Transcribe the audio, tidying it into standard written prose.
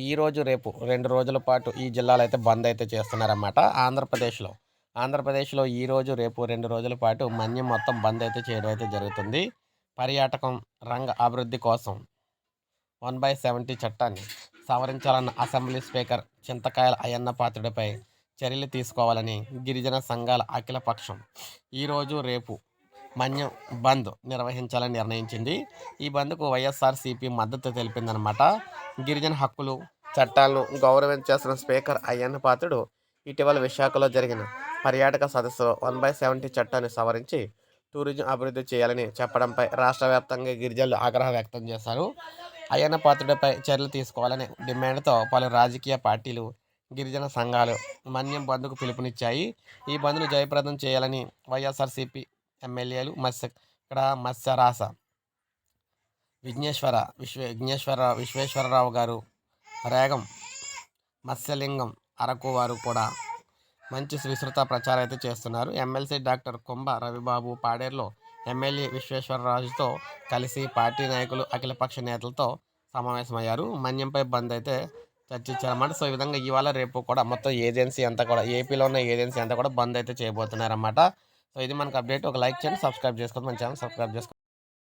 ఈరోజు, రేపు 2 రోజుల పాటు ఈ జిల్లాలో అయితే బంద్ అయితే చేస్తున్నారన్నమాట. ఆంధ్రప్రదేశ్‌లో ఈరోజు, రేపు 2 రోజుల పాటు మన్యం మొత్తం బంద్ అయితే చేయడం అయితే జరుగుతుంది. పర్యాటకం రంగ అభివృద్ధి కోసం 1/70 చట్టాన్ని సవరించాలన్న అసెంబ్లీ స్పీకర్ చింతకాయల అయ్యన్న పాత్రుడిపై చర్యలు తీసుకోవాలని గిరిజన సంఘాల అఖిలపక్షం ఈరోజు, రేపు మన్యం బంద్ నిర్వహించాలని నిర్ణయించింది. ఈ బంద్కు వైఎస్ఆర్సీపీ మద్దతు తెలిపిందనమాట. గిరిజన హక్కులు, చట్టాలను గౌరవించాల్సిన స్పీకర్ అయ్యన్న పాత్రుడు ఇటీవల విశాఖలో జరిగిన పర్యాటక సదస్సులో 1/70 చట్టాన్ని సవరించి టూరిజం అభివృద్ధి చేయాలని చెప్పడంపై రాష్ట్ర వ్యాప్తంగా గిరిజనులు ఆగ్రహం వ్యక్తం చేశారు. అయ్యన్న పాత్రుడిపై చర్యలు తీసుకోవాలనే డిమాండ్తో పలు రాజకీయ పార్టీలు, గిరిజన సంఘాలు మన్యం బంద్కు పిలుపునిచ్చాయి. ఈ బంద్ను జయప్రదం చేయాలని వైఎస్ఆర్సీపీ ఎమ్మెల్యేలు మత్స్యరాస విశ్వేశ్వరరావు గారు, రేగం మత్స్యలింగం అరకు వారు కూడా మంచి విస్తృత ప్రచారం అయితే చేస్తున్నారు. ఎమ్మెల్సీ డాక్టర్ కుంభ రవిబాబు పాడేరులో ఎమ్మెల్యే విశ్వేశ్వరరాజుతో కలిసి పార్టీ నాయకులు, అఖిలపక్ష నేతలతో సమావేశమయ్యారు. మన్యంపై బంద్ అయితే చర్చించారన్నమాట. సో ఈ విధంగా ఇవాళ, రేపు కూడా మొత్తం ఏజెన్సీ అంతా కూడా, ఏపీలో ఉన్న ఏజెన్సీ అంతా కూడా బంద్ అయితే చేయబోతున్నారన్నమాట. సో ఇది మనకు అప్డేట్. ఒక లైక్ చేయండి, సబ్స్క్రైబ్ చేసుకోండి, మన ఛానల్ సబ్స్క్రైబ్ చేసుకోండి.